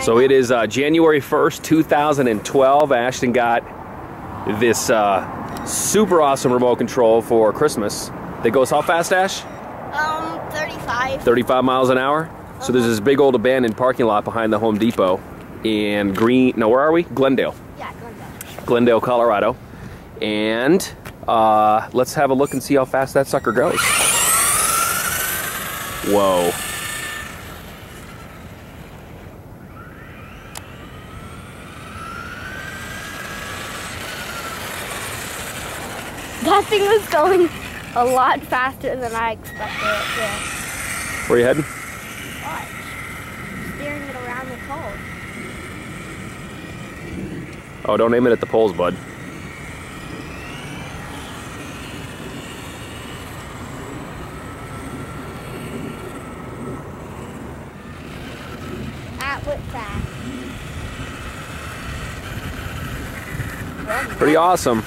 So it is January 1st, 2012. Ashton got this super awesome remote control for Christmas that goes how fast, Ash? 35. 35 miles an hour. So there's this big old abandoned parking lot behind the Home Depot in where are we? Glendale. Yeah, Glendale. Glendale, Colorado. And let's have a look and see how fast that sucker goes. Whoa. That thing was going a lot faster than I expected it to. Where are you heading? Watch. Steering it around the pole. Oh, don't aim it at the poles, bud. At what fast? Pretty awesome.